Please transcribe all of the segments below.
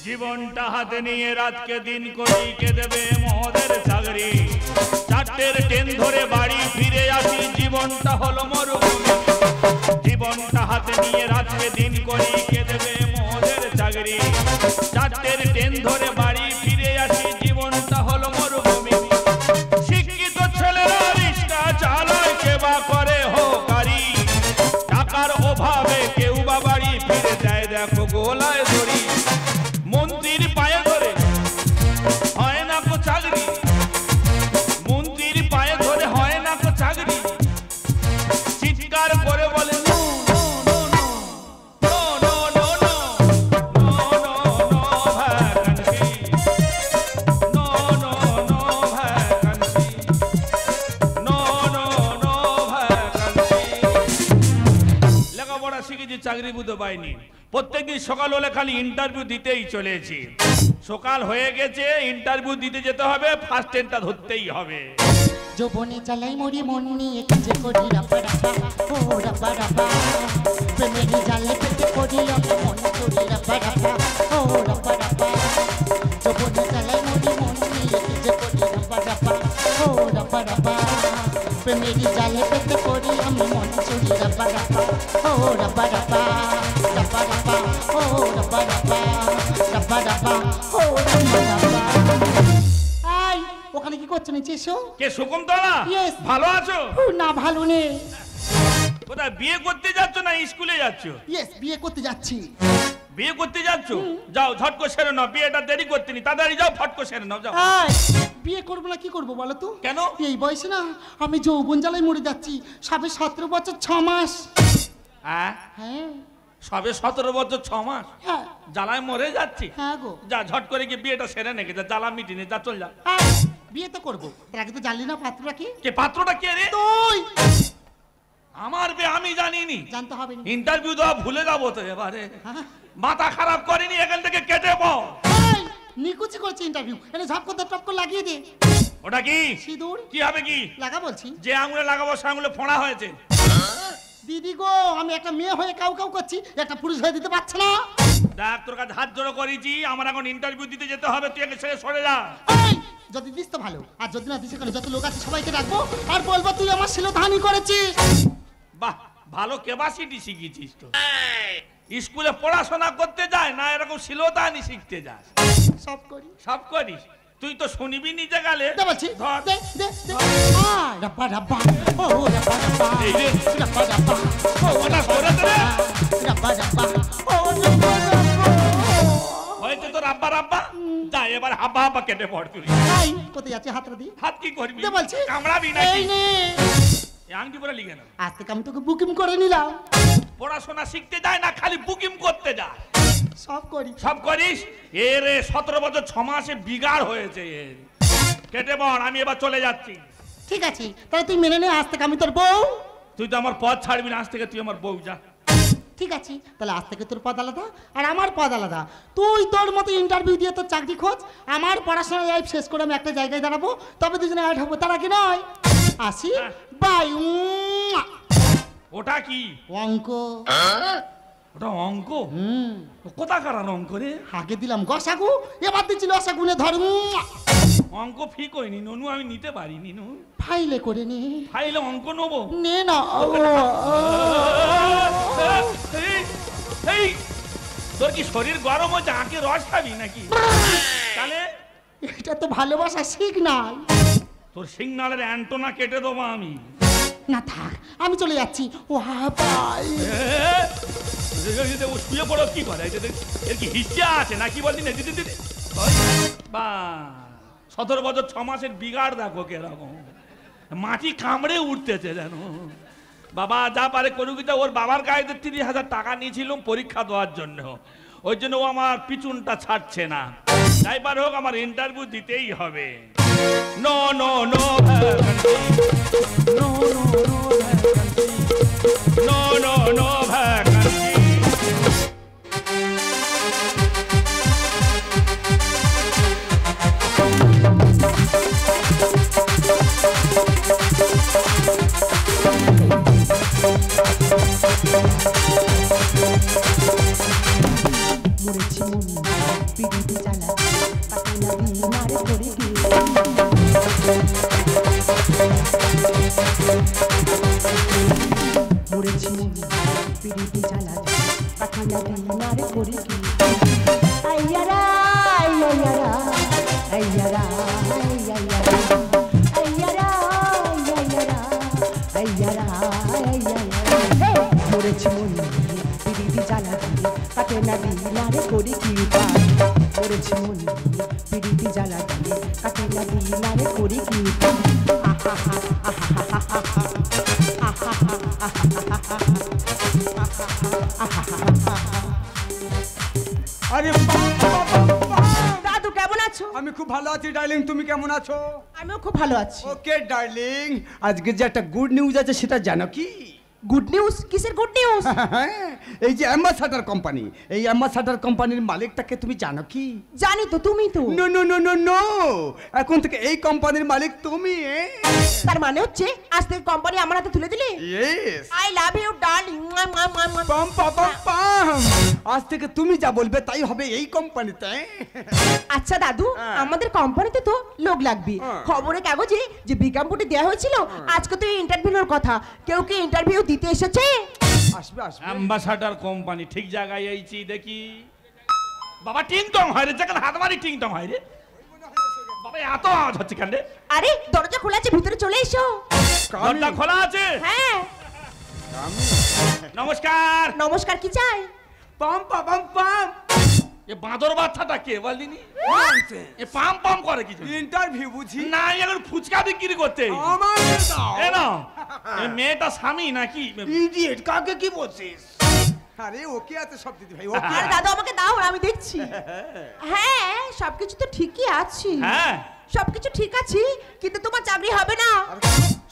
জীবনটা হাতে নিয়ে রাতকে দিন করি কে দেবে মহদের চাকরি চারটের ট্রেন ধরে বাড়ি ফিরে আসি জীবনটা হলো মরুভূমি জীবনটা হাতে নিয়ে রাতকে দিন করি কে দেবে মহদের চাকরি চারটের ট্রেন ধরে বাড়ি ফিরে আসি জীবনটা হলো মরুভূমি শিক্ষিত ছেলেরা রিক্সা চালায় কে বা করে হোকারি টাকার অভাবে কেউ বা বাড়ি ফিরে যায় দেখো গোলায় ধরি মন্দির পায়ে ধরে হয় না কো চাকরি মন্দির পায়ে ধরে হয় না কো চাকরি চিৎকার করে বলে লেখাপড়া শিখেছি চাকরি বুঝতে পাইনি প্রত্যেকদিন সকাল হলে খালি ইন্টারভিউ দিতেই চলেছি সকাল হয়ে গেছে ইন্টারভিউ দিতে যেতে হবে ফার্স্ট ট্রেনটা ধরতেই হবে যৌবনে চালাই মরি মন নিয়ে কি যে করি রাপা রাপা ও রাপা রাপা প্রেমেরই জালে পেতে করি আমি মন চুরি রাপা রাপা ও রাপা রাপা যৌবনে চালাই মরি মন নিয়ে কি যে করি রাপা রাপা ও রাপা রাপা প্রেমেরই জালে পেতে করি আমি মন চুরি রাপা রাপা ও রাপা রাপা রাপা রাপা ও রাপা রাপা রাপা রাপা ও রাপা রাপা ওখানে কি করছো নিচে এসো কে শকুন্তলা ভালো আছো না ভালো নেই কোথায় বিয়ে করতে যাচ্ছ না স্কুলে যাচ্ছ ইয়েস বিয়ে করতে যাচ্ছি বিয়ে করতে যাচ্ছ যাও ঝট করে সেরে নাও বিয়েটা দেরি করতে নি তাড়াতাড়ি যাও ফট করে সেরে নাও যাও বিয়ে করবো না কি করবো বলো তো কেন এই বয়সে না আমি যৌবন জ্বালায় মরে যাচ্ছি সবে 17 বছর 6 মাস হ্যাঁ সবে 17 বছর 6 মাস হ্যাঁ জ্বালায় মরে যাচ্ছি হ্যাঁ গো যা ঝট করে গিয়ে বিয়েটা সেরে নে যা জ্বালা মিটিনে যা চল যা বিয়ে তো করবো তার আগে তো জানলি না পাত্রটা কি কে পাত্রটা কে রে তুই আমার বিয়ে আমি জানিনি জানতে হবে ইন্টারভিউ দেওয়া ভুলে যাবো তো এবারে মাথা খারাপ করিনি এখান থেকে কেটে পড় নিকুচি করছি ইন্টারভিউ এনে ঝাপ করতে টপ করে লাগিয়ে দে ওটা কি সিঁদুর কি হবে কি লাগা বলছি যে আঙুলে লাগাবো সে আঙুলে ফোঁড়া হয়েছে দিদি গো আমি একটা মেয়ে হয়ে কাউ কাউ করছি একটা পুরুষ হয়ে দিতে পারছ না দেখ তোর কাছে হাত জোড়ো করেছি আমার এখন ইন্টারভিউ দিতে যেতে হবে তুই একে ছেড়ে সরে যা যদি দিস তো ভালো আর যদি না দিস এখানে যত লোক আছে সবাইকে ডাকবো আর বলবো তুই আমার শিলধানি করেছিস বাহ ভালো ক্যাপাসিটি শিখেছিস তো স্কুলে পড়াশোনা করতে যায় না এরকম শিলধানি শিখতে যাস সব করিস তুই তো শুনিবি নিজে গেলে বলছি রাব্বা রাব্বা ও রাব্বা রাব্বা এই রে রাব্বা রাব্বা ও ওটা সরে দে রাব্বা রাব্বা ও রাব্বা রাব্বা হয়তো তো রাব্বা রাব্বা যা এবার হাব্বা হাব্বা কেটে পড় তুই আই কোথায় যাচ্ছে হাতটা দি হাত কি করবি বলছি কামড়াবি না এই নে এই আংটি পরে লিখে না আজ থেকে আমি তোকে বুকিং করে নিলাম পড়াশোনা শিখতে যায় না খালি বুকিং করতে যায় সব করিস এর 17 বছর 6 মাসে বিগাড় হয়েছে এর কেটে পড় আমি এবার চলে যাচ্ছি ঠিক আছে তাহলে তুই মেনে নে আজ থেকে আমি তোর বউ তুই তো আমার পথ ছাড়বি না আজ থেকে তুই আমার বউ যা ঠিক আছে তাহলে আজ থেকে তোর পদ আলাদা আর আমার পদ আলাদা তুই তোর মতো ইন্টারভিউ দিয়ে তোর চাকরি খোঁজ আমার পড়াশোনা লাইফ শেষ করে আমি একটা জায়গায় দাঁড়াবো তবে দুজনে অ্যাড হবো তার আগে নয় আসি বাই ওটা কি অঙ্ক ওটা অঙ্ক কোথাকার অঙ্ক রে আগে দিলাম গসাগু এবার দিচ্ছি লসাগুনে ধর অঙ্ক ফিক হয়নি ননু আমি নিতে পারিনি নু ফাইলে করে নে ফাইলে অঙ্ক নেবো নে না এই তোর কি শরীর গরম হচ্ছে আঁকে রস খাবি নাকি তাহলে এটা তো ভালোবাসা সিগনাল তোর সিগনালের অ্যান্টোনা কেটে দেবো আমি না থাক আমি চলে যাচ্ছি ও হাই শুয়ে পড়ো কি করে এর কি হিস্যা আছে নাকি বলছি না দিদি দিদি বা 17 বছর 6 মাসের বিগাড় দেখো কিরকম মাটি কামড়ে উঠতেছে জানো বাবা যা পারে করুক ওর বাবার গাড়িতে 30,000 টাকা নিয়েছিলাম পরীক্ষা দেওয়ার জন্য ওই জন্য ও আমার পিছনটা ছাড়ছে না যাই পারে হোক আমার ইন্টারভিউ দিতেই হবে no no no no no no no vacancy মরেছি মন পিড়িতে জ্বালা কাটে না দিন আর করে গিয়ে মরেছি মন পিড়িতে জ্বালা কাটে না দিন আর করে গিয়ে আইয়ারা আইয়ারা আইয়ারা আইয়ারা আইয়ারা আইয়ারা আইয়ারা আইয়ারা মরেছি মন পিড়িতে জ্বালা কাটে না দিন আর করে কি পায় মরেছি মন পিড়িতে জ্বালা কাটে না দিন আর করে কি আরে দাদু কেমন আছো? আমি খুব ভালো আছি ডার্লিং, তুমি কেমন আছো? আমিও খুব ভালো আছি। ওকে ডার্লিং, আজকে যে একটা গুড নিউজ আছে সেটা জানো কি? Good news? কিসের গুড নিউজ? এই যে অ্যাম্বাসাডার কোম্পানি, এই অ্যাম্বাসাডার কোম্পানির মালিকটাকে তুমি জানো কি? জানি তো, তুমি তো। No no no no no, এখন থেকে এই কোম্পানির মালিক তুমি। তার মানে হচ্ছে আজ থেকে কোম্পানি আমার হাতে তুলে দিলে? Yes. I love you darling. পাম পাম পাম, আজ থেকে তুমি যা বলবে তাই হবে এই কোম্পানিতে। আচ্ছা দাদু, আমাদের কোম্পানিতে তো লোক লাগবে। খবরের কাগজে যে বিজ্ঞাপনটি দেওয়া হয়েছিল আজকে তো ইন্টারভিউর কথা, কেউ কি ইন্টারভিউ দিতে এসেছে? আসবে আসবে। অ্যাম্বাসাডার কোম্পানি ঠিক জায়গায় এইছি দেখি। বাবা টিং টং হয় রে, যেখানে হাত মারি টিং টং হয় রে। বাবা এত আওয়াজ হচ্ছে কেন রে? আরে দরজা খোলা আছে, ভিতরে চলে এসো। দরজা খোলা আছে? হ্যাঁ। নমস্কার। নমস্কার, কি চাই? পাম পাম পাম। এ বাঁদর বাচ্চাটা কে বলদিনি? এ পাম পাম করে কি? ইন্টারভিউ বুঝি না, এখন ফুচকা বিক্রি করতে। আমার দাও। এ না, এ মেয়েটা স্বামী নাকি? ইডিয়েট, কাকে কি বলছিস? আরে ওকে আছে সব দিদি ভাই, ওকে। আরে দাদু আমাকে দাও, আমি দেখছি। হ্যাঁ, সবকিছু তো ঠিকই আছে। হ্যাঁ সবকিছু ঠিক আছে, কিন্তু তোমার চাকরি হবে না।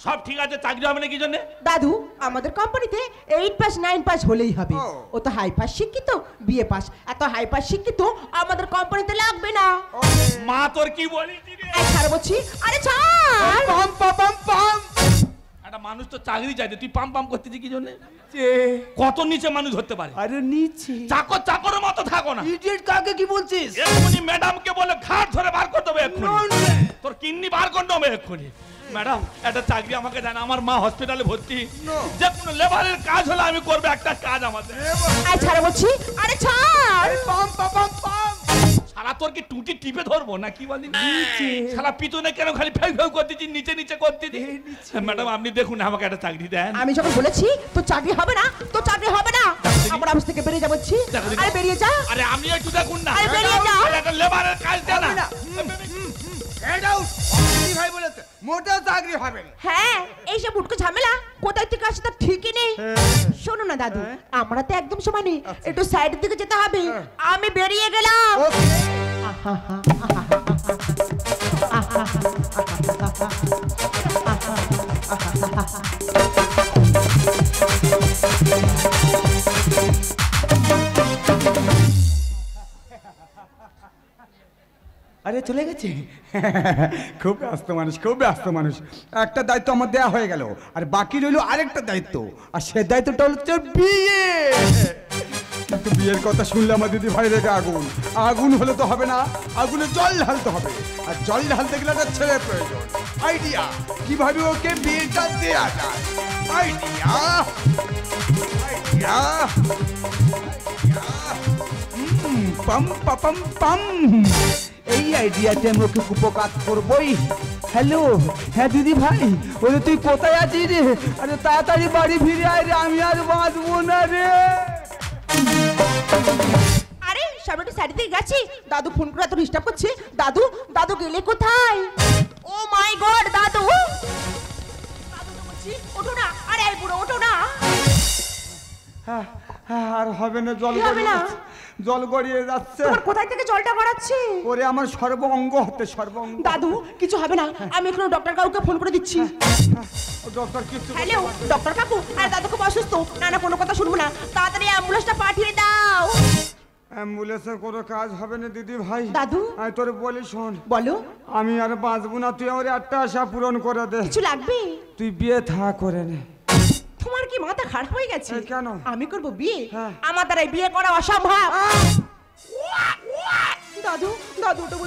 সব ঠিক আছে, চাকরি হবে না কি জন্য? দাদু, আমাদের কোম্পানিতে 8 পাস 9 পাস হলেই হবে। ও তো হাই পাস শিক্ষিত, বিএ পাস। এত হাই পাস শিক্ষিত আমাদের কোম্পানিতে লাগবে না। মা তোর কি বলিস রে? এই ছাড় বলছি। আরে ছাড়। পাম পাম পাম। একটা মানুষ তো চাকরি চাইছে, তুই পাম পাম করতেছিস কি জন্য? কত নিচে মানুষ হতে পারে? আরে নিচে চাকর চাকরের মতো থাকো না। ইডিয়েট, কাকে কি বলছিস? এক্ষুনি ম্যাডামকে বলে ঘাট ধরে বার করতে হবে এক্ষুনি। তোর কিডনি বার করতে হবে এক্ষুনি। ম্যাডাম একটা চাকরি আমাকে দেন, আমার মা হসপিটালে ভর্তি। যে কোনো লেবারের কাজ হলে আমি করবো, একটা কাজ আমাদের। এই ছাড় বলছি। আরে ছাড়। পাম পাম পাম। সারা তোর কি টুটি টিপে ধরবো না কি বলি? সারা পিছনে কেন খালি ফেউ ফেউ করতেছি, নিচে নিচে করতেছি। ম্যাডাম আপনি দেখুন আমাকে একটা চাকরি দেন। আমি যখন বলেছি তো চাকরি হবে না, তো চাকরি হবে না। আমার অফিস থেকে বেরিয়ে যাবছি। আরে বেরিয়ে যা। আরে আপনি একটু দেখুন না। আরে বেরিয়ে যা। একটা লেবারের কাজ দেন না। ভাই বলেছে মোটেও চাকরি হবে না। হ্যাঁ, এইসব উটকো ঝামেলা কোথায় থেকে আসে তা ঠিকই নেই। শোনো না দাদু, আমরা তো একদম সমানই, একটু সাইডের দিকে যেতে হবে। আমি বেরিয়ে গেলাম। আরে চলে গেছে। খুব ব্যস্ত মানুষ, খুব ব্যস্ত মানুষ। একটা দায়িত্ব আমার দেয়া হয়ে গেল, আর বাকি রইল আরেকটা দায়িত্ব, আর সে দায়িত্বটা হচ্ছে বিয়ে। কিন্তু বিয়ের কথা শুনলে আমার দিদি ভাই রেখে আগুন। আগুন হলে তো হবে না, আগুনে জল ঢালতে হবে, আর জল ঢালতে গেলে একটা ছেলের প্রয়োজন। আইডিয়া, কিভাবে ওকে বিয়েটা দেয়া যায়। আইডিয়া আইডিয়া পাম পাম পাম। এই আইডিয়াতে আমি ওকে উপকার করবই। হ্যালো, হ্যাঁ দিদি ভাই, ওরে তুই কোথায় আছিস রে? আরে তাড়াতাড়ি বাড়ি ফিরে আয় রে, আমি আর বাঁচবো না রে। আরে সামনে সাইড থেকে গেছি, দাদু ফোন করে এত ডিস্টার্ব করছে। দাদু, দাদু গেলে কোথায়? ও মাই গড, দাদু দাদু তো বলছি, ওঠো না। আরে এই বুড়ো ওঠো না। আর হবে না, জল কি হবে না? জল গড়িয়ে যাচ্ছে। তোমার কোথায় থেকে জলটা গড়াচ্ছে? ওরে আমার সর্বঙ্গ হতে সর্বঙ্গ। দাদু কিছু হবে না, আমি এখন ডক্টর কাকুকে ফোন করে দিচ্ছি। ডক্টর কিছু। হ্যালো ডক্টর কাকু, আর দাদু খুব অসুস্থ। না না, কোনো কথা শুনবো না, তাড়াতাড়ি অ্যাম্বুলেন্সটা পাঠিয়ে দাও। অ্যাম্বুলেন্সের কোনো কাজ হবে না দিদি ভাই। দাদু আমি তোরে বলি শোন, বলো। আমি আর বাঁচবো না, তুই আমার একটা আশা পূরণ করে দে। কিছু লাগবে? তুই বিয়ে থা করে নে। তোমার কি মাথা খারাপ হয়ে গেছে? কেন? আমি করব বিয়ে? হ্যাঁ। আমার দ্বারা বিয়ে করা অসম্ভব।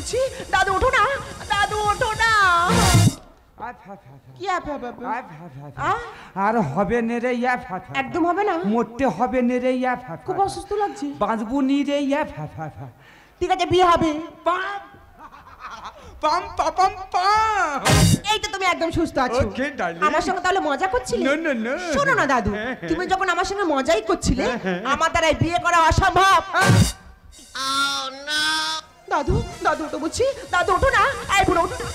বলছি দাদু ওঠো না, দাদু ওঠো না। আচ্ছা আচ্ছা আচ্ছা কি আফা বাবা? আর হবে নে রে একদম হবে না, মরতে হবে নে রে খুব অসুস্থ লাগছে। বাঁচবো নি রে ঠিক আছে বিয়ে হবে। পাম পাম পাম। এই তো তুমি একদম সুস্থ আছো। Okay, darling. আমার সঙ্গে তাহলে মজা করছিলে? No, no, no. শোনো না দাদু, তুমি যখন আমার সঙ্গে মজাই করছিলে, আমার দ্বারা বিয়ে করা অসম্ভব। দাদু দাদু তো বলছি, দাদু ওঠো না, এই বুড়ো ওঠো না।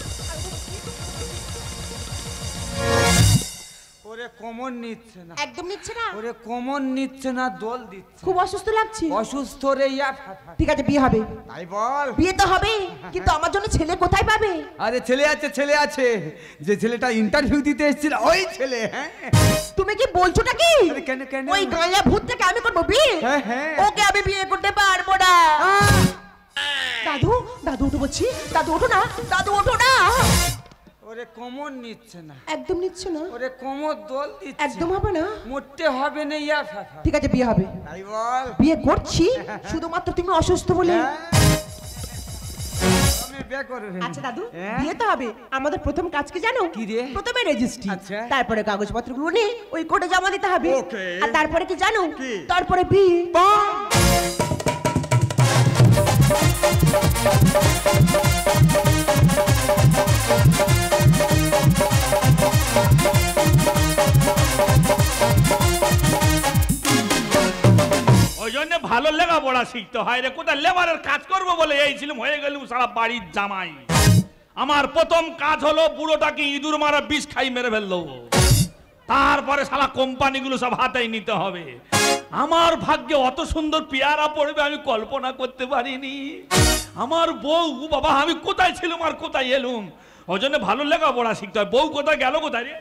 ওরে কোমর নিচ্ছে না, একদম নিচ্ছে না, ওরে কোমর নিচ্ছে না, দোল দিচ্ছে, খুব অসুস্থ লাগছে। অসুস্থ রে ঠিক আছে বিয়ে হবে। তাই বল। বিয়ে তো হবে, কিন্তু আমার জন্য ছেলে কোথায় পাবে? আরে ছেলে আছে, যে ছেলেটা ইন্টারভিউ দিতে এসেছিল ওই ছেলে। হ্যাঁ তুমি কি বলছোটা কি? আরে কেন কেন? ওই গাঁয়া ভূতটাকে আমি করবো বিয়ে? হ্যাঁ, হ্যাঁ। ওকে আমি বিয়ে করতে পারবো না। দাদু দাদু উঠো বলছি, দাদু ওঠো না, দাদু ওঠো না। ওরে কোমর নিচ্ছে না, একদম নিচ্ছে না, ওরে কোমর দোল দিচ্ছে, একদম হবে না। মরতে হবে না ঠিক আছে বিয়ে হবে। তাই বল। বিয়ে করছি শুধুমাত্র তুমি অসুস্থ বলে। আমি বিয়ে করব। আচ্ছা দাদু হ্যাঁ? বিয়ে তো হবে, আমাদের প্রথম কাজ কি জানো? কি রে? প্রথমে রেজিস্ট্রি, আচ্ছা। তারপরে কাগজপত্রগুলো নিয়ে ওই কোর্টে জমা দিতে হবে। Okay. আর তারপরে কি জানো? কি? তারপরে বিয়ে। ওই জন্য ভালো লেখাপড়া শিখতে হয় রে। কোথায় লেবারের কাজ করবো বলে এই ছিলাম, হয়ে গেলাম সারা বাড়ির জামাই। আমার প্রথম কাজ হলো বুড়োটাকে ইঁদুর মারা বিষ খাই মেরে ফেললো, তারপরে সারা কোম্পানিগুলো সব হাতেই নিতে হবে। আমার ভাগ্যে অত সুন্দর পেয়ারা পড়বে আমি কল্পনা করতে পারিনি। আমার বউ বাবা, আমি কোথায় ছিলাম আর কোথায় এলুম। ওই জন্য ভালো লেখাপড়া শিখতে হয়। বউ কোথায় গেল কোথায় রে?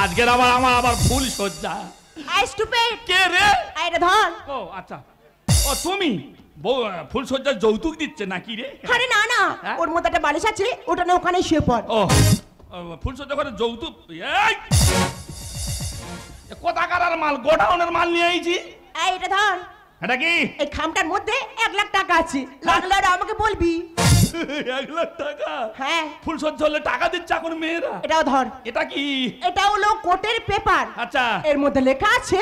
আজকের আমার ফুল সজ্জা। I stupid. কে রে? আইরে ধর। ও আচ্ছা, ও তুমি বউ ফুল সজ্জার যৌতুক দিচ্ছে নাকি রে? আরে না না, হ্যাঁ? ওর মধ্যে একটা বালিশ আছে, ওটা নিয়ে ওখানে শুয়ে পড়। ও ফুল সজ্জা করে যৌতুক? এই কোথাকার আর মাল, গোডাউনের মাল নিয়ে আইছি। এই এটা ধর। এটা কি? এই খামটার মধ্যে 1 লাখ টাকা আছে, লাগলে আর আমাকে বলবি। 1 লাখ টাকা? হ্যাঁ। ফুল সজ্জা হলে টাকা দিচ্ছে এখন মেয়েরা। এটাও ধর। এটা কি? এটা হলো কোর্টের পেপার। আচ্ছা। এর মধ্যে লেখা আছে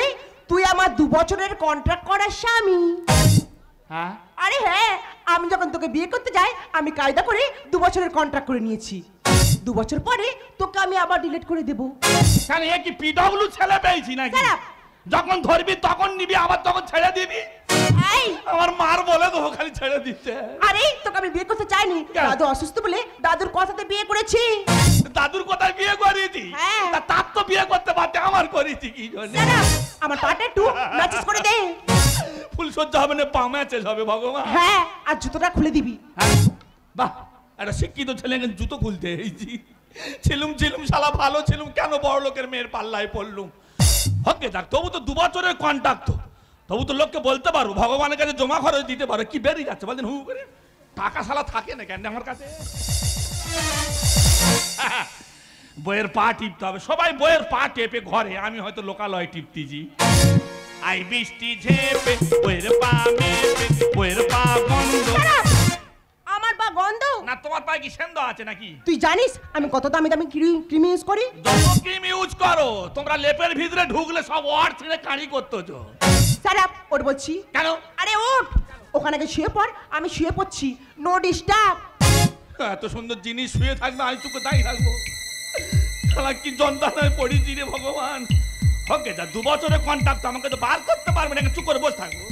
তুই আমার 2 বছরের কন্ট্রাক্ট করা স্বামী। হ্যাঁ? আরে হ্যাঁ, আমি যখন তোকে বিয়ে করতে যাই আমি কায়দা করে 2 বছরের কন্ট্রাক্ট করে নিয়েছি। 2 বছর পরে তোকে আমি আবার ডিলিট করে দেব। কেন এ কি পিডব্লিউ ছেলে পেয়েছি নাকি? Shut up! যখন ধরবি তখন নিবি, আবার তখন ছেড়ে দিবি? এই আমার মার বলে দেবো খালি ছেড়ে দিচ্ছে। আরে তোকে আমি বিয়ে করতে চাইনি, কেন? দাদু অসুস্থ বলে দাদুর কথাতে বিয়ে করেছি। দাদুর কোথায় বিয়ে করেছি? হ্যাঁ। তার তো বিয়ে করতে পারতে, আমার করেছি কি জন্য? Shut up! আমার পাটা একটু ম্যাচেস করে দে। ফুল সজ্জা হবে না, পা ম্যাচেস হবে ভগবান। হ্যাঁ, আর জুতোটা খুলে দিবি। হ্যাঁ, বাহ, একটা শিক্ষিত ছেলে জুতো খুলতে এইছি। ছিলুম শালা ভালো ছিলুম, কেন বড় লোকের মেয়ের পাল্লায় পড়লুম? হকে যাক, তবু তো 2 বছরের কন্ট্রাক্ট, তবু তো লোককে বলতে পারবো, ভগবানের কাছে জমা খরচ দিতে পারো। কি বেরিয়ে যাচ্ছে বলছেন হু করে? টাকা শালা থাকে না কেন আমার কাছে? বইয়ের পা টিপতে হবে, সবাই বইয়ের পা টেপে ঘরে, আমি হয়তো লোকালয় টিপতেছি। আই বৃষ্টি ঝেপে বইয়ের পা মেপে, বইয়ের পা গন্ধ। আমার পা গন্ধ না, তোমার পায়ে কি সেন্দ আছে নাকি? তুই জানিস আমি কত দামি দামি ক্রিম ইউজ করি? যত ক্রিম ইউজ করো, তোমরা লেপের ভিতরে ঢুকলে সব ওয়ার্ড ছিঁড়ে কাঁড়ি করতেছো। স্যার ওঠ বলছি। কেন? আরে ওঠ, ওখানে গিয়ে শুয়ে পড়, আমি শুয়ে পড়ছি, নো ডিস্টার্ব। এত সুন্দর জিনিস শুয়ে থাকবে, আমি চুপে দাঁড়িয়ে থাকবো? শালা কি যন্ত্রণায় পড়েছি রে ভগবান। ওকে যা, 2 বছরের কন্ট্রাক্ট, আমাকে তো বার করতে পারবে না, চুপ করে বসে থাকবো।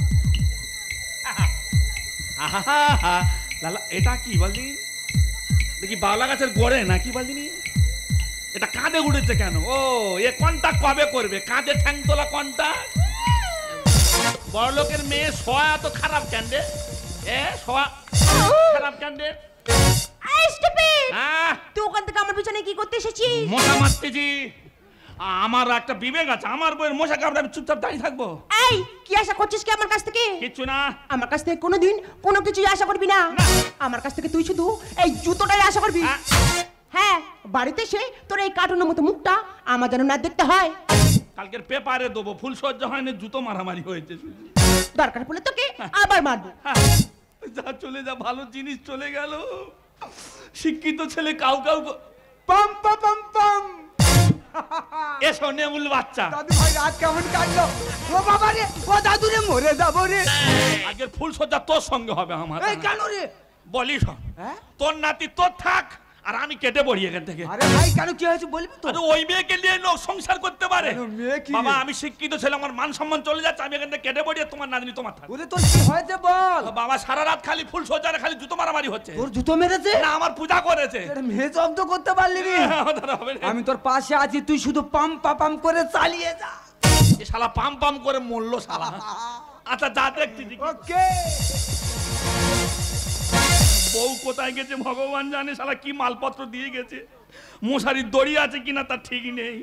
আহা, লালা এটা কি বললি? দেখি বাওলা গাছের গোড়ে নাকি বলদিনি? এটা কাঁধে উঠেছে কেন? ও এ কন্ট্রাক্ট কবে করবে? কাঁধে ঠ্যাং তোলা কন্ট্রাক্ট? বড় লোকের মেয়ে সোয়া তো খারাপ কেন রে? সোয়া খারাপ কেন রে? এই স্টুপিড, হ্যাঁ, তুই ওখান থেকে আমার পিছনে কি করতে এসেছিস? মশা মারতেছি। আমার একটা বিবেক আছে, আমার বইয়ের মশা কামড়ে আমি চুপচাপ দাঁড়িয়ে থাকবো? এই কি আশা করছিস কি আমার কাছ থেকে? কিচ্ছু না। আমার কাছ থেকে কোনোদিন কোনো কিছুই আশা করবি না। আমার কাছ থেকে তুই শুধু এই জুতোটাই আশা করবি। হ্যাঁ, বাড়িতে এসে তোর এই কার্টুনের মতো মুখটা আমার যেন না দেখতে হয়। কালকের পেপারে দেবো, ফুল সজ্জা হয়নি, জুতো মারামারি হয়েছে। দরকার পড়লে তোকে আবার মারবো। যা চলে যা, ভালো জিনিস চলে গেল। শিক্ষিত ছেলে কাউ কাউ পাম পাম পাম পাম। এসো নেমুল বাচ্চা। দাদু ভাই রাত কেমন কাটলো? ও বাবা রে, ও দাদু রে, মরে যাবো রে। আগের ফুল সজ্জা তোর সঙ্গে হবে আমার। এই কেন রে? বলিস হ্যাঁ? তোর নাতি তোর থাক, আর আমি কেটে পড়ি এখান থেকে। আরে ভাই কেন, কি হয়েছে বলবি তো? আরে ওই মেয়েকে নিয়ে লোক সংসার করতে পারে? কেন, মেয়ে কি রে? বাবা আমি শিক্ষিত ছেলে, আমার মান সম্মান চলে যাচ্ছে, আমি এখান থেকে কেটে পড়ি, আর তোমার নাতনি তোমার থাক। ওরে তোর কি হয়েছে বল? বাবা সারা রাত খালি ফুল সজ্জারে খালি জুতো মারামারি হচ্ছে। তোর জুতো মেরেছে? না আমার পূজা করেছে। এটা মেয়ে জব্দ করতে পারলি রে? আমাদের হবে না। আমি তোর পাশে আছি, তুই শুধু পাম পাম করে চালিয়ে যা। এ শালা পাম পাম করে মরলো শালা। আচ্ছা যা দেখছি দেখি। ওকে। বউ কোথায় গেছে ভগবান জানে, শালা কি মালপত্র দিয়ে গেছে। মশারির দড়ি আছে কিনা তার ঠিক নেই।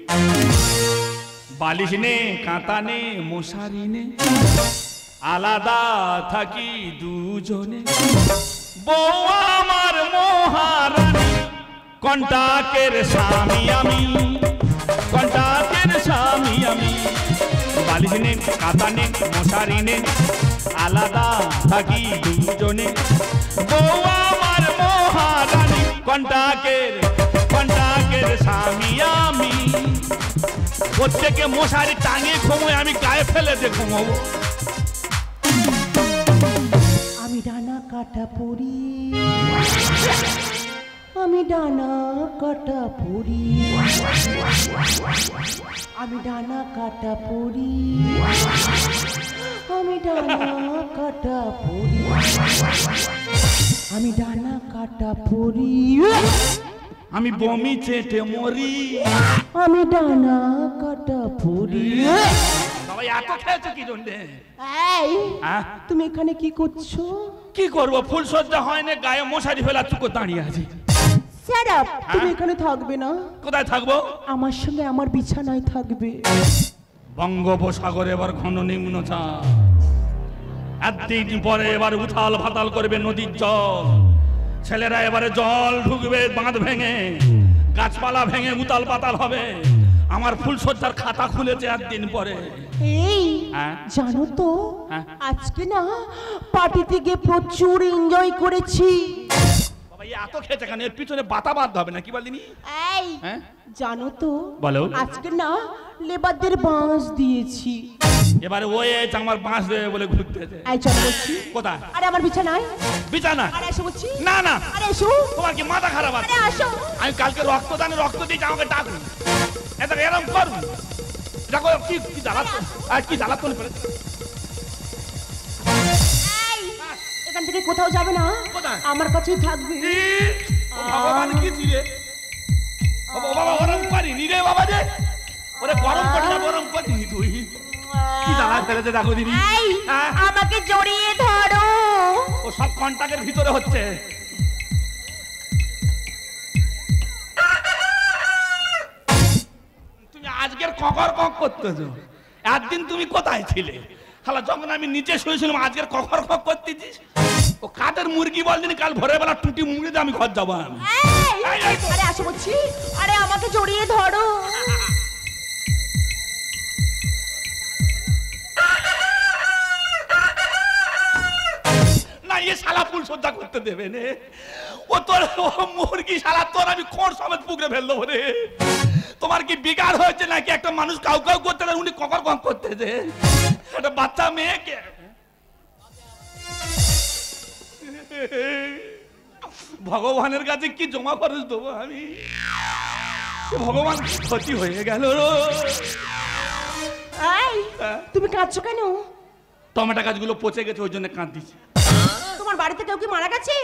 বালিশ নে, কাঁথা নে, মশারি নে, আলাদা থাকি দুজনে। বউ আমার মহারানী, কন্টাকের স্বামী আমি, কন্টাকের স্বামী আমি। বালিশ নে, কাঁথা নে, মশারি নে, আলাদা থাকি দুজনে। বউ আমার মহারানী, কন্টাকের স্বামী আমি। প্রত্যেকে মশারি টাঙিয়ে ঘুমোয়, আমি গায়ে ফেলে দিয়ে ঘুমোবো। আমি ডানা কাটা পড়ি, আমি ডানা কাটা পড়ি, আমি ডানা কাটা পড়ি, আমি ডানা কাটা পড়ি, আমি ডানা কাটা পড়ি, আমি বমি চেটে মরি। আমি ডানা কাটা পড়ি। সবাই এত খেয়েছে কি জন্যে? এই হ্যাঁ? তুমি এখানে কি করছো? কি করবো, ফুল সজ্জা হয় না, গায়ে মশারি ফেলা চুকো দাঁড়িয়ে আছে। Shut up! তুমি এখানে থাকবে না, কোথায় থাকবো? আমার সঙ্গে আমার বিছানায় থাকবে। বঙ্গোপসাগরে এবার ঘন নিম্নচাপ, একদিন পরে এবার উথাল ফাতাল করবে নদীর জল। ছেলেরা এবারে জল ঢুকবে বাঁধ ভেঙে, গাছপালা ভেঙে উতাল পাতাল হবে। আমার ফুলসজ্জার খাতা খুলেছে একদিন পরে। এই হ্যাঁ? জানো তো হ্যাঁ? আজকে না পার্টিতে গিয়ে প্রচুর এনজয় করেছি। বাবা এত খেয়েছে কেন? এর পিছনে বাতা বাঁধতে হবে না, কি বলিনি? এই হ্যাঁ? জানো তো বলো। আজকে না লেবারদের বাঁশ দিয়েছি। এবারে ওই আমার বাঁশ দেবে বলে ঘুরতেছে। এই চলো বলছি। কোথায়? আরে আমার বিছানায়। বিছানা? আরে এসো বলছি। না না, আরে এসো। তোমার কি মাথা খারাপ আছে? আরে আসো। আমি কালকে রক্তদানে রক্ত দিয়েছি, আমাকে ডাকুন। এটা এরকম করুন। দেখো কি কি জ্বালাতন, আর কি জ্বালাতন করেছে। এই এখান থেকে কোথাও যাবে না, কোথায়? আমার কাছেই থাকবে। ও ভগবান কি দিলে? ও বাবা গরম করিনি রে বাবা রে। ওরে গরম করি না, গরম করিনি তুই। কি জ্বালা ফেলেছে দেখো দিদি। এই হ্যাঁ? আমাকে জড়িয়ে ধরো। ও সব কন্টাক্টের ভিতরে হচ্ছে। তুমি আজকের ককর কক করতেছো, একদিন তুমি কোথায় ছিলে? খালা যখন আমি নিচে শুয়েছিলাম আজকের ককর কক করতেছিস। ও কাদের মুরগি বলদিন, কাল ভোরের বেলা টুটি মুড়ি দিয়ে আমি ঘর যাবো আমি। এই আরে আসো বলছি। আরে আমাকে জড়িয়ে ধরো। না এ শালা ফুল সজ্জা করতে দেবে নে। ও তোর ও মুরগি শালা তোর আমি খোঁড় সমেত পুকুরে ফেল দেবো রে। তোমার কি বিকার হয়েছে নাকি? একটা মানুষ কাউ কাউ করতে দেয়, উনি ককর কক করতেছে। একটা বাচ্চা মেয়েকে ভগবানের কাছে কি জমা খরচ দেবো আমি? ভগবান ক্ষতি হয়ে গেল। এই তুমি কাঁদছো কেন? টমেটো গাছগুলো পচে গেছে, ওই জন্য কাঁদছি। তোমার বাড়িতে কেউ কি মারা গেছে?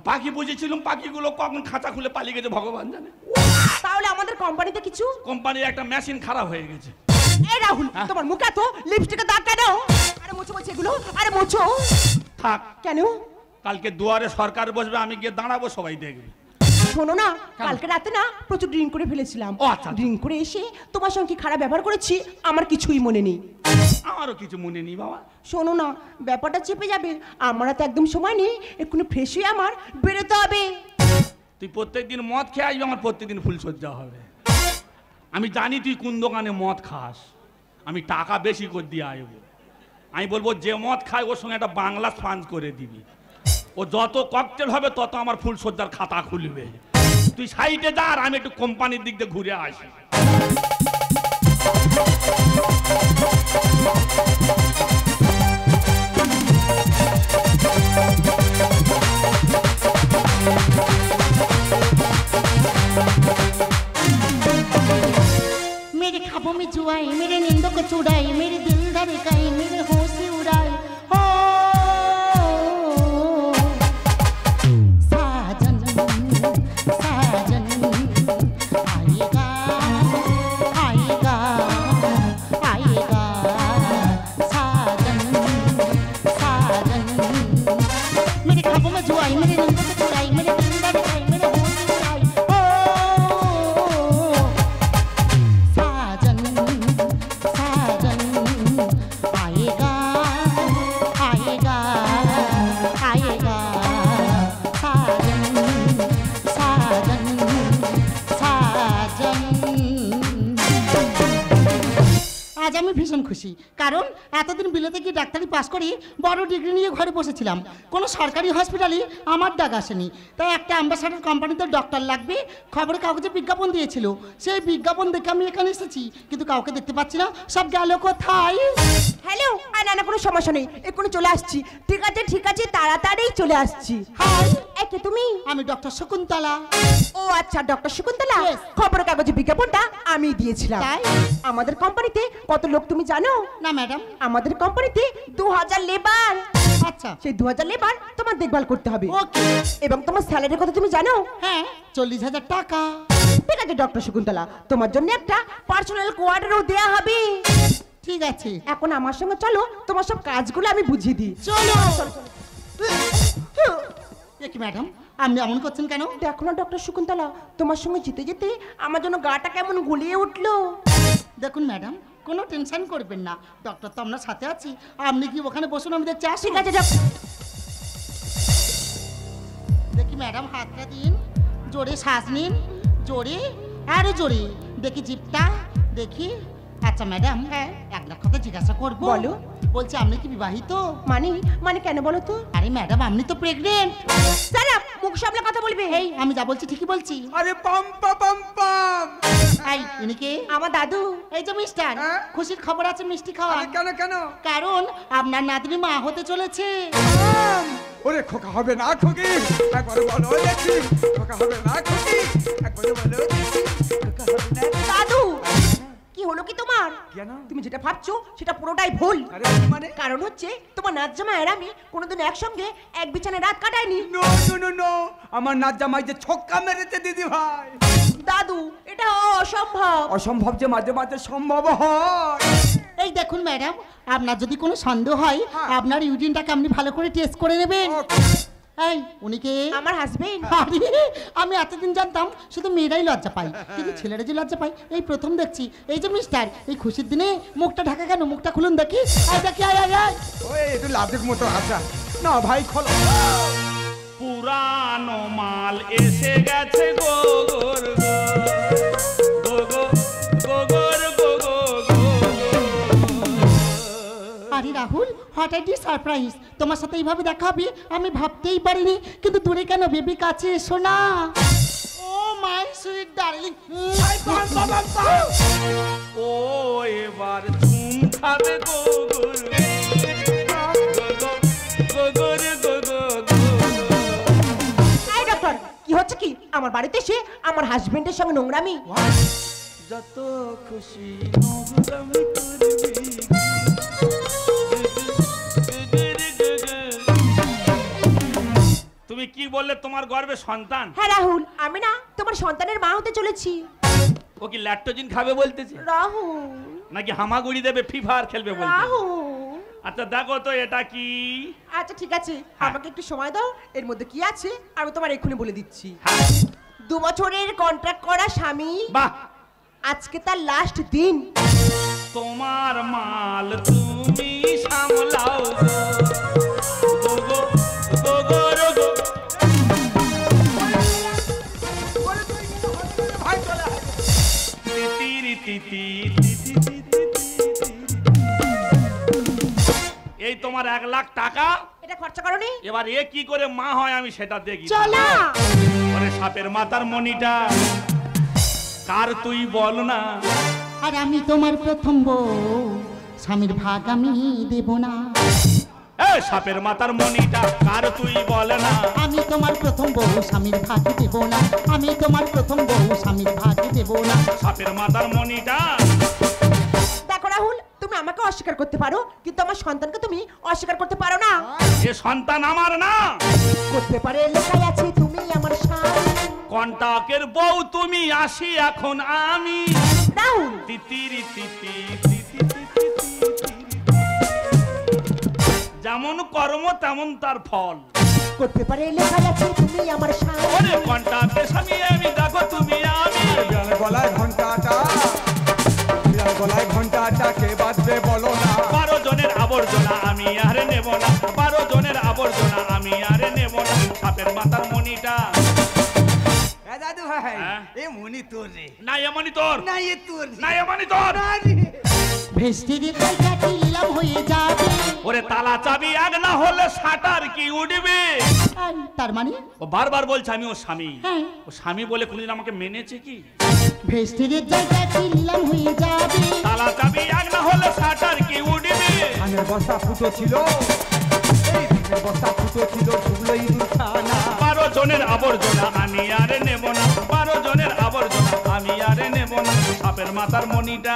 পাখি বুঝেছিলাম, পাখিগুলো কখন খাঁচা খুলে পালিয়ে গেছে ভগবান জানে। তাহলে আমাদের কোম্পানিতে কিছু? কোম্পানির একটা মেশিন খারাপ হয়ে গেছে। এই রাহুল তোমার মুখে এত লিপস্টিকের দাগ কেন? আরে মোছো বলছি এগুলো, আরে মোছো। থাক, কেন? কালকে দুয়ারে সরকার বসবে, আমি গিয়ে দাঁড়াবো, সবাই দেখবে। শোনো না, কালকে রাতে না প্রচুর ড্রিঙ্ক করে ফেলেছিলাম। ও আচ্ছা। ড্রিঙ্ক করে এসে তোমার সঙ্গে কি খারাপ ব্যবহার করেছি আমার কিছুই মনে নেই। আমারও কিছু মনে নেই বাবা। শোনো না, ব্যাপারটা চেপে যাবে। আমার তো একদম সময় নেই, এক্ষুনি ফ্রেশ হয়ে আমার বেরোতে হবে। তুই প্রত্যেকদিন মদ খেয়ে আসবি, আমার প্রত্যেকদিন ফুলসজ্জা হবে। আমি জানি তুই কোন দোকানে মদ খাস, আমি টাকা বেশি করে দিয়ে আসবো। আমি বলবো যে মদ খায় ওর সঙ্গে একটা বাংলা স্পঞ্জ করে দিবি। ও ও যত ককটেল হবে তত আমার ফুল সজ্জার খাতা খুলবে। তুই সাইডে যা, আর আমি একটু কোম্পানির দিক দিয়ে ঘুরে আসি। मेरे ख्वाबों में जुआई, मेरे नींदों को चुराई, मेरे दिल धड़काई, मेरे होश उड़ाई। हो साजन साजन आएगा आएगा आएगा साजन साजन। मेरे ख्वाबों में जुआई, मेरे नींदों को चुराई, मेरे दिल धड़काई, मेरे होश उड़ाई। हो साजन साजन आएगा आएगा आएगा साजन साजन साजन। আজ আমি ভীষণ খুশি, কারণ এতদিন বিলেতে গিয়ে ডাক্তারি পাস করি বড় ডিগ্রি নিয়ে ঘরে বসেছিলাম, কোনো সরকারি হসপিটালে আমার ডাক আসেনি। তাই একটা অ্যাম্বাসাডার কোম্পানিতে ডক্টর লাগবে খবরের কাগজে বিজ্ঞাপন দিয়েছিল, সেই বিজ্ঞাপন দেখে আমি এখানে এসেছি, কিন্তু কাউকে দেখতে পাচ্ছি না, সব গেল কোথায়? হ্যালো, না না, কোনো সমস্যা নেই, এক্ষুনি চলে আসছি। ঠিক আছে, তাড়াতাড়ি চলে আসছি। হাই, একে তুমি? আমি ডক্টর শকুন্তলা। ও আচ্ছা, ডক্টর শকুন্তলা। Yes. খবরের কাগজে বিজ্ঞাপনটা আমি দিয়েছিলাম। তাই? আমাদের কোম্পানিতে কত লোক তুমি জানো? না ম্যাডাম। আমাদের কোম্পানিতে 2000 লেবার। আচ্ছা, সেই 2000 লেবার তোমার দেখভাল করতে হবে। ওকে। এবং তোমার স্যালারি কত তুমি জানো? হ্যাঁ, 40,000 টাকা। ঠিক আছে ডক্টর শকুন্তলা, তোমার জন্য একটা পার্সোনাল কোয়ার্টারও দেয়া হবে। ঠিক আছে, এখন আমার সঙ্গে চলো, তোমার সব কাজগুলো আমি বুঝিয়ে দিই। চলো। এ কি ম্যাডাম, আপনি এমন করছেন কেন? দেখো না ডক্টর শকুন্তলা, তোমার সঙ্গে যেতে যেতে আমার জন্য গাটা কেমন গুলিয়ে উঠলো। দেখুন ম্যাডাম, কোনো টেনশন করবেন না, ডক্টর তো আপনার সাথে আছি, আপনি কি ওখানে বসুন, আমি দেখছি। ঠিক আছে ডক্টর। দেখি ম্যাডাম, হাতটা দিন, জোরে শ্বাস নিন, জোরে, আরো জোরে, দেখি জিপটা দেখি। আচ্ছা ম্যাডাম, হ্যাঁ? এক লাখ কথা জিজ্ঞাসা করবো? বলো। বলছি আপনি কি বিবাহিত? মানে কেন বলো তো? আরে ম্যাডাম, আপনি তো প্রেগনেন্ট। সারা মুখ সামলে কথা বলবে। এই, আমি যা বলছি ঠিকই বলছি। আরে পাম্পা পাম্পাম। এই, ইনি কে? আমার দাদু। এই যে মিস্টার, হ্যাঁ? খুশির খবর আছে, মিষ্টি খাওয়া। আরে কেন কেন? কারণ আপনার নাতনি মা হতে চলেছে। ওরে খোকা হবে না খোকি, একবার বলো দেখি। খোকা হবে না খোকি, একবার বলো দেখি। খোকা হবে না। দাদু, কি হলো কি তোমার? কেন? তুমি যেটা ভাবছো সেটা পুরোটাই ভুল। আরে মানে? কারণ হচ্ছে তোমার নাচ জামাই আর আমি কোনোদিন একসঙ্গে এক বিছানায় রাত কাটাইনি। নো নো নো নো, আমার নাচ জামাই যে ছক্কা মেরেছে দিদি ভাই। দাদু, এটা অসম্ভব। অসম্ভব যে মাঝে মাঝে সম্ভব হয়। এই দেখুন ম্যাডাম, আপনার যদি কোনো সন্দেহ হয়, হ্যাঁ। আপনার ইউরিনটাকে আপনি ভালো করে টেস্ট করে নেবেন। এই, উনি কে? আমার হাজবেন্ড। আরে, আমি এতদিন জানতাম শুধু মেয়েরাই লজ্জা পাই, কিন্তু ছেলেরা যে লজ্জা পাই এই প্রথম দেখছি। এই যে মিস্টার, এই খুশির দিনে মুখটা ঢাকা কেন? মুখটা খুলুন দেখি। আয় দেখি, আয় আয় আয়। ওই একটু লাভের মতো আসা না ভাই, খোলো। পুরানো মাল এসে গেছে গোগর আরে রাহুল, হঠাৎ সারপ্রাইজ, তোমার সাথে এইভাবে দেখা হবে আমি ভাবতেই পারিনি, কিন্তু দূরে কেন বেবি, কাছে এসো না। ও মাই সুইট ডার্লিং। ও এবার ঝুম খাবে গোগর গোগর গোগর। এই ডক্টর, কি হচ্ছে কি? আমার বাড়িতে এসে আমার হাজবেন্ডের সঙ্গে নোংরামি। যত খুশি নোংরামি করবি। তুমি কি বললে তোমার গর্ভে সন্তান? হ্যাঁ রাহুল, আমি না তোমার সন্তানের মা হতে চলেছি। ও কি ল্যাকটোজিন খাবে বলতেছে, রাহুল নাকি হামাগুড়ি দেবে, ফিফার খেলবে বলতে? রাহুল। আচ্ছা দেখো তো এটা কি। আচ্ছা ঠিক আছে, আমাকে একটু সময় দাও, এর মধ্যে কি আছে আমি তোমার এক্ষুনি বলে দিচ্ছি। হ্যাঁ, 2 বছরের কন্ট্রাক্ট করা স্বামী, বাহ, আজকে তার লাস্ট দিন। তোমার মাল তুমি সামলাও গো গো গো গো গো গো। তিতিরি তিতি তিতি তিতি তিতি। এই তোমার 1 লাখ টাকা। এটা খরচা করনি? এবার এ কি করে মা হয় আমি সেটা দেখি। চলো। ওরে সাপের মাথার মণিটা কার তুই বল না। আর আমি তোমার প্রথম বউ, স্বামীর ভাগ আমি দেব না। এ সাপের মাথার মণিটা কার তুই বল না। আমি তোমার প্রথম বউ, স্বামীর ভাগ দেব না। আমি তোমার প্রথম বউ, স্বামীর ভাগ দেব না। সাপের মাথার মণিটা। দেখো রাহুল, তুমি আমাকে অস্বীকার করতে পারো, কিন্তু আমার সন্তানকে তুমি অস্বীকার করতে পারো না। এ সন্তান আমার না। করতে পারে লেখাই আছে তুমি আমার স্বামী। কন্টাকের বউ তুমি, আসি এখন আমি। রাহুল, তিতিরি তিতি তিতি তিতি তিতি। যেমন কর্ম তেমন তার ফল। করতে পারে লেখাই আছে তুমি আমার স্বামী। ওরে কন্টাকের স্বামী আমি, দেখো তুমি আমি। বিড়াল গলায় ঘন্টাটা, বিড়াল গলায় ঘন্টাটা কে বাজবে বলো না। 12 জনের আবর্জনা আমি আর নেব না। 12 জনের আবর্জনা আমি আর নেব না। সাপের মাথার মণিটা। দাদু ভাই, হ্যাঁ? এ মনি তোর রে, না এমনই তোর, না এ তোর, না এমনই তোর। ভেস্টির জায়গাটি নিলাম হয়ে যাবে। ওরে তালা চাবি এক না হলে শাটার কি উঠবে। তার মানে ও বারবার বলছে আমি ও স্বামী। হ্যাঁ। ও স্বামী বলে কোনদিন আমাকে মেনেছে কি? ভেস্টির জায়গাটি নিলাম হয়ে যাবে। তালা চাবি এক না হলে শাটার কি উঠবে। ধানের বস্তা ফুটো ছিল, এই ধানের বস্তা ফুটো ছিল, ঢুকলো ইঁদুর খানা। 12 জনের আবর্জনা আমি আর নেব না। 12 জনের আবর্জনা আমি আর নেব না। সাপের মাথার মণিটা।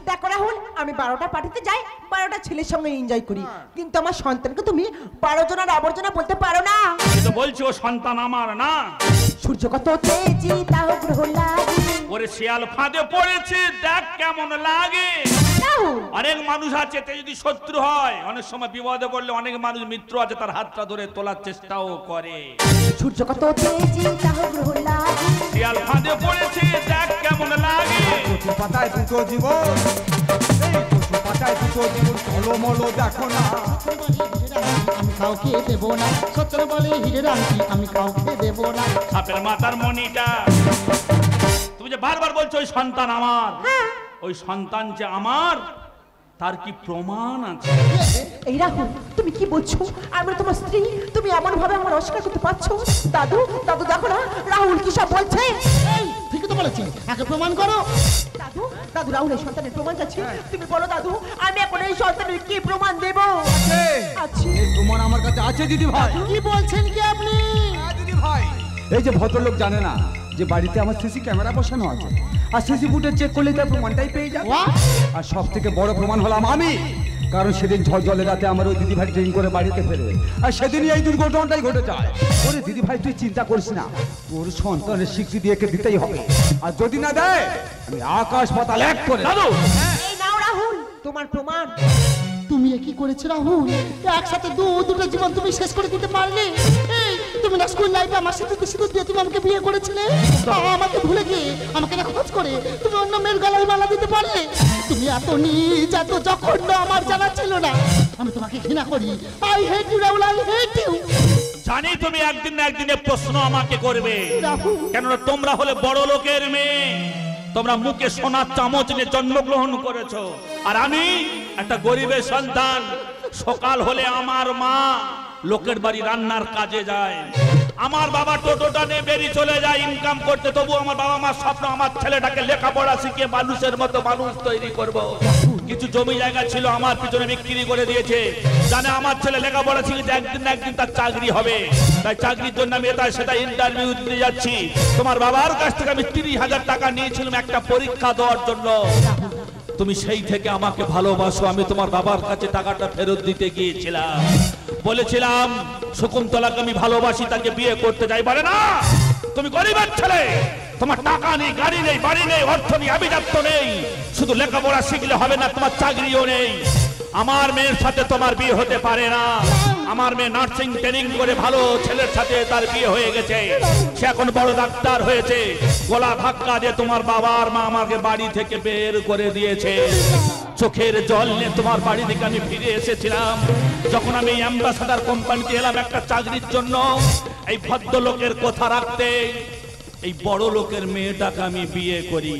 দেখো রাহুল, আমি 12টা পার্টিতে যাই, 12টা ছেলের সঙ্গে এনজয় করি, কিন্তু আমার সন্তানকে তুমি 12 জনের আবর্জনা বলতে পারো না। আমি তো বলছি ও সন্তান আমার না। সূর্য কত তেজি তাও গ্রহ লাগে। ওরে শিয়াল ফাঁদে পড়েছে, দেখ কেমন লাগে। রাহুল, অনেক মানুষ আছে তে যদি শত্রু হয়, অনেক সময় বিপদে পড়লে অনেক মানুষ মিত্র আছে তার হাতটা ধরে তোলার চেষ্টাও করে। সূর্য কত তেজি তাও গ্রহ লাগে। শিয়াল ফাঁদে পড়েছে, দেখ কেমন লাগে। কচু পাতায় দুটো জীবন, এই কচু পাতায় দুটো জীবন, ঝলমলো দেখো না। আমি কাউকে দেব না। সত্য বলে হিরে রাখি, আমি কাউকে দেব না। সাপের মাথার মণিটা। তুমি যে বারবার বলছো ওই সন্তান আমার, ওই সন্তান যে আমার তার কি প্রমাণ আছে? এই রাহুল, তুমি কি বলছো? আমি তোমার স্ত্রী, তুমি এমন ভাবে আমার অস্বীকার করতে পারছো? দাদু, দাদু দেখো না রাহুল কি সব বলছে। এই ঠিকই তো বলেছি, আগে প্রমাণ করো। দাদু, দাদু রাহুলের সন্তানের প্রমাণ চাচ্ছি, তুমি বলো দাদু, আমি এখন এই সন্তানের কি প্রমাণ দেব? আছে। এই প্রমাণ আমার কাছে আছে দিদি ভাই। কি বলছেন কি আপনি? হ্যাঁ দিদি ভাই, এই যে ভদ্রলোক জানে না যে বাড়িতে আমার সিসি ক্যামেরা বসানো আছে, আর সিসি ফুটেজ চেক করলে তার প্রমাণটাই পেয়ে যাবে। What? আর সব থেকে বড় প্রমাণ হলাম আমি, কারণ সেদিন ঝড় জলের রাতে আমার ওই দিদি ভাই ট্রেন করে বাড়িতে ফেরে, আর সেদিনই এই দুর্ঘটনাটাই ঘটে যায়। ওরে দিদি ভাই তুই চিন্তা করিস না, তোর সন্তানের স্বীকৃতি একে দিতেই হবে, আর যদি না দেয় আমি আকাশ পাতাল এক করে। দাদু, এই নাও রাহুল তোমার প্রমাণ। তুমি এ কি করেছো রাহুল? একসাথে দুটো জীবন তুমি শেষ করে দিতে পারলে। এই তুমি না স্কুল লাইফে আমার সাথে সিঁদুর দিয়ে তুমি আমাকে বিয়ে করেছিলে, আমাকে ভুলে গিয়ে আমাকে না খোঁজ করে তুমি অন্য মেয়ের গলায় মালা দিতে পারলে। তুমি এত নিজ, এত জঘন্য আমার জানা ছিল না। আমি তোমাকে ঘৃণা করি। I hate you Rahul, I hate you. জানি তুমি একদিন না একদিন প্রশ্ন আমাকে করবে, রাহুল, কেননা তোমরা হলে বড় লোকের মেয়ে। তোমরা মুখে সোনার চামচ নিয়ে জন্মগ্রহণ করেছো, আর আমি একটা গরিবের সন্তান। সকাল হলে আমার মা লোকের বাড়ি রান্নার কাজে যায়, আমার বাবা টোটোটা নিয়ে বেরিয়ে চলে যায় ইনকাম করতে। তবু আমার বাবা মার স্বপ্ন আমার ছেলেটাকে লেখাপড়া শিখিয়ে মানুষের মতো মানুষ তৈরি করব। কিছু জমি জায়গা ছিল আমার পিছনে বিক্রি করে দিয়েছে, জানে আমার ছেলে লেখাপড়া শিখেছে, একদিন না একদিন তার চাকরি হবে। তাই চাকরির জন্য আমি এটা সেটা ইন্টারভিউ দিতে যাচ্ছি। তোমার বাবার কাছ থেকে আমি 30,000 টাকা নিয়েছিলাম একটা পরীক্ষা দেওয়ার জন্য। তুমি সেই থেকে আমাকে ভালোবাসো। আমি তোমার বাবার কাছে টাকাটা ফেরত দিতে গিয়েছিলাম, বলেছিলাম শকুন্তলাকে আমি ভালোবাসি, তাকে বিয়ে করতে চাই। বলে না, তুমি গরিবের ছেলে, তোমার টাকা নেই, গাড়ি নেই, বাড়ি নেই, অর্থ নেই, আভিজাত্য নেই, শুধু লেখাপড়া শিখলে হবে না, তোমার চাকরিও নেই। আমার মেয়ের সাথে তোমার বিয়ে হতে পারে না। আমার মেয়ে নার্সিং ট্রেনিং করে ভালো ছেলের সাথে তার বিয়ে হয়ে গেছে, সে এখন বড় ডাক্তার হয়েছে। গলা ধাক্কা দিয়ে তোমার বাবা আর মা আমাকে বাড়ি থেকে বের করে দিয়েছে। চোখের জল নিয়ে তোমার বাড়ি থেকে আমি ফিরে এসেছিলাম। যখন আমি অ্যাম্বাসাডার কোম্পানিতে এলাম একটা চাকরির জন্য, এই ভদ্রলোকের কথা রাখতে এই বড় লোকের মেয়েটাকে আমি বিয়ে করি।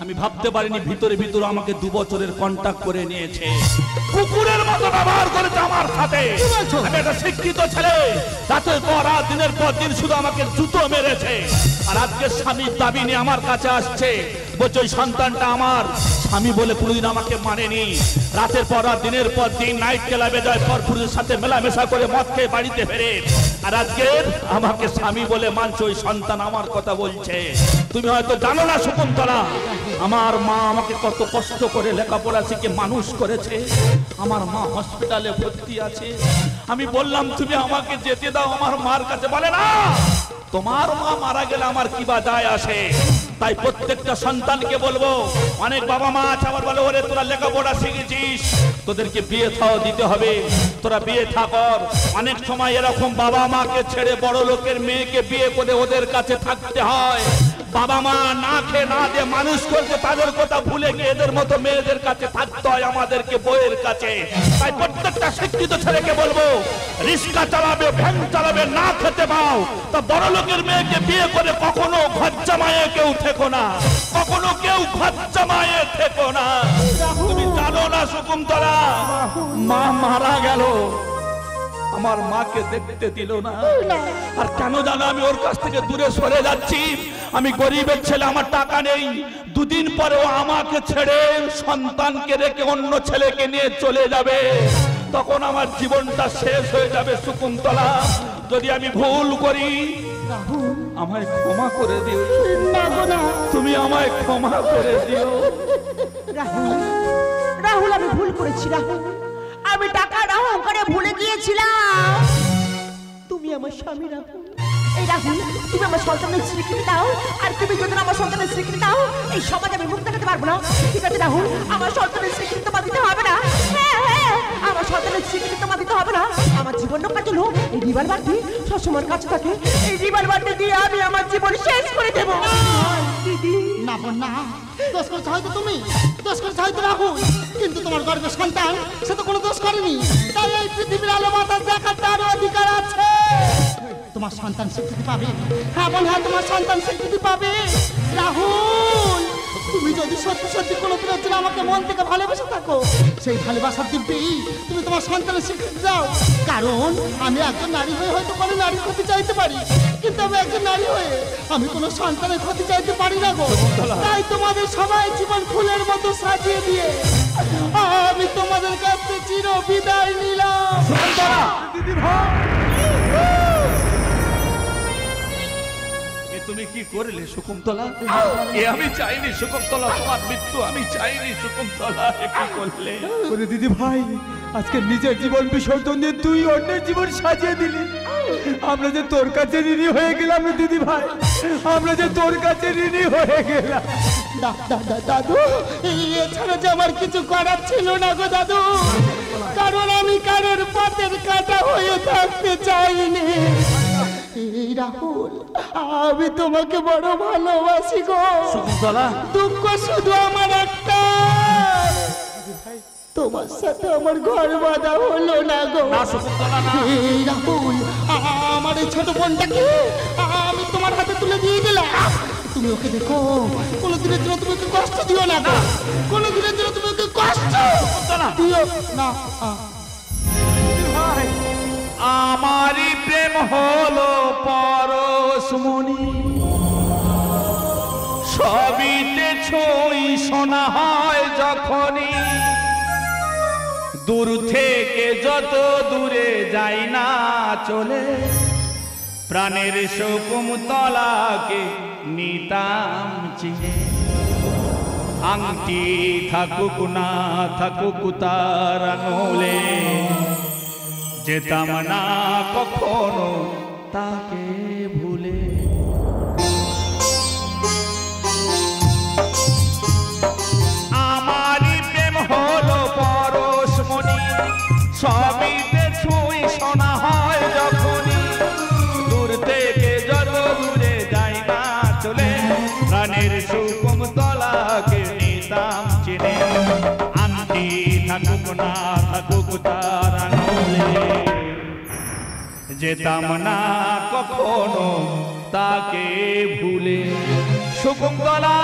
আমি ভাবতে পারিনি ভিতরে ভিতরে আমাকে 2 বছরের কন্ট্রাক্ট করে নিয়েছে, কুকুরের মতো ব্যবহার করেছে আমার সাথে। আমি একটা শিক্ষিত ছেলে, রাতের পর রাত দিনের পর দিন শুধু আমাকে জুতো মেরেছে, আর আজকে স্বামীর দাবি নিয়ে আমার কাছে আসছে, বলছে ওই সন্তানটা আমার। স্বামী বলে কোনোদিন আমাকে মানেনি, রাতের পর রাত দিনের পর দিন নাইট ক্লাবে যায়, পরপুরুষের সাথে মেলামেশা করে মদ খেয়ে বাড়িতে ফেরে, আর আজকে আমাকে স্বামী বলে মানছে, ওই সন্তান আমার কথা বলছে। তুমি হয়তো জানো না শকুন্তলা, আমার মা আমাকে কত কষ্ট করে লেখাপড়া শিখে মানুষ করেছে। আমার মা হসপিটালে ভর্তি আছে। আমি বললাম তুমি আমাকে যেতে দাও আমার মার কাছে, বলে না তোমার মা মারা গেলে আমার কি বা দায় আসে। তাই প্রত্যেকটা সন্তানকে বলবো, অনেক বাবা মা আছে আবার বলে ওরে তোরা লেখাপড়া শিখেছিস, তোদেরকে বিয়ে থাও দিতে হবে, তোরা বিয়ে থাকর। অনেক সময় এরকম বাবা মাকে ছেড়ে বড় লোকের মেয়েকে বিয়ে করে ওদের কাছে থাকতে হয়। বাবা মা না খেয়ে না দিয়ে মানুষ করতে, তাদের কথা ভুলে গিয়ে এদের মতো মেয়েদের কাছে থাকতে হয় আমাদেরকে, বইয়ের কাছে। তাই প্রত্যেকটা শিক্ষিত ছেলেকে বলবো, রিক্সা চালাবে, ভ্যান চালাবে, না খেতে পাও তা বড় লোকের মেয়েকে বিয়ে করে কখনো ঘর জামাইয়ে কেউ থেকো না, কখনো কেউ ঘর জামাইয়ে থেকো না। তুমি জানো না শকুন্তলা, মা মারা গেল, আমার মাকে দেখতে দিল না। আর কেন জানো আমি ওর কাছ থেকে দূরে সরে যাচ্ছি? আমি গরিবের ছেলে, আমার টাকা নেই। দুদিন পরে ও আমাকে ছেড়ে সন্তানকে রেখে অন্য ছেলেকে নিয়ে চলে যাবে, তখন আমার জীবনটা শেষ হয়ে যাবে। শকুন্তলা, যদি আমি ভুল করি আমায় ক্ষমা করে দিও, তুমি আমায় ক্ষমা করে দিও। রাহুল, রাহুল আমি ভুল করেছি রাহুল, আমি টাকার অহংকারে ভুলে গিয়েছিলাম। তুমি আমার স্বামী রাহুল। এই রাহুল, তুমি আমার সন্তানের স্বীকৃতি দাও, আর তুমি যদি আমার সন্তানের স্বীকৃতি দাও, এই সমাজে আমি মুখ দেখাতে পারবো না। ঠিক আছে রাহুল, আমার সন্তানের স্বীকৃতি তোমার দিতে হবে না। হ্যাঁ হ্যাঁ, আমার সন্তানের স্বীকৃতি তোমার দিতে হবে না। আমার জীবন রক্ষার জন্য এই রিভলভারটি সবসময় কাছে থাকে, এই রিভলভারটি দিয়ে আমি আমার জীবন শেষ করে দেবো। দিদি না বোন না, দোষ করেছে হয়তো তুমি, দোষ করেছে হয়তো রাহুল, কিন্তু তোমার গর্বের সন্তান সে তো কোনো দোষ করেনি। তাই এই পৃথিবীর আলো বাতাস দেখার তার অধিকার আছে। তোমার সন্তান স্বীকৃতি পাবে। হ্যাঁ বোন হ্যাঁ, তোমার সন্তান স্বীকৃতি পাবে। রাহুল, তুমি যদি সত্যি সত্যি কোনো দিনের জন্য আমাকে মন থেকে ভালোবেসে থাকো, সেই ভালোবাসার দিব্যেই তুমি তোমার সন্তানের স্বীকৃতি দাও। কারণ আমি একজন নারী হয়ে হয়তো কোনো নারীর ক্ষতি চাইতে পারি, কিন্তু আমি একজন নারী হয়ে আমি কোনো সন্তানের ক্ষতি চাইতে পারি না গো। তাই তোমাদের সবাই জীবন ফুলের মতো সাজিয়ে দিয়ে আমি তোমাদের কাছে চির বিদায় নিলাম। দিদি ভাই, তুমি কি করলে শকুন্তলা? এ আমি চাইনি শকুন্তলা, তোমার মৃত্যু আমি চাইনি শকুন্তলা, এ কি করলে? ওরে দিদি ভাই, আজকে নিজের জীবন বিসর্জন দিয়ে তুই অন্যের জীবন সাজিয়ে দিলি। আমরা যে তোর কাছে ঋণী হয়ে গেলাম দিদি ভাই, আমরা যে তোর কাছে ঋণী হয়ে গেলাম। দাদু, এছাড়া যে আমার কিছু করার ছিল না গো দাদু, কারণ আমি কারোর পথের কাটা হয়ে থাকতে চাইনি। এই রাহুল, আমি তোমাকে বড় ভালোবাসি গো। শকুন্তলা, দুঃখ শুধু আমার একটা, তোমার সাথে আমার ঘর বাঁধা হলো না গো। না শকুন্তলা না। এই রাহুল, আমার এই ছোট বোনটাকে আমি তোমার হাতে তুলে দিয়ে দিলাম। তুমি ওকে দেখো, কোনোদিনের জন্য তুমি ওকে কষ্ট দিও না গো, কোনোদিনের জন্য তুমি ওকে কষ্ট দিও না। ভাই, আমারই প্রেম হলো পরশমণি, সবিতে ছই শোনা হয় যখনই, দূর থেকে যত দূরে যাই না চলে, প্রাণের শকুন্তলাকে নিতাম চিনে। আংটি থাকুক না থাকুক তার আঙুলে, যেতাম না কখনো তাকে ভুলে। আমারই প্রেম হলো পরশমণি, সবিতে ছুঁই শোনা হয় যখনই, দূর থেকে যত দূরে যাই না চলে, প্রাণের শকুন্তলাকে নিতাম চিনে। আংটি থাকুক না থাকুক তার আঙুলে, যেতাম না কখনো তাকে ভুলে। শকুন্তলা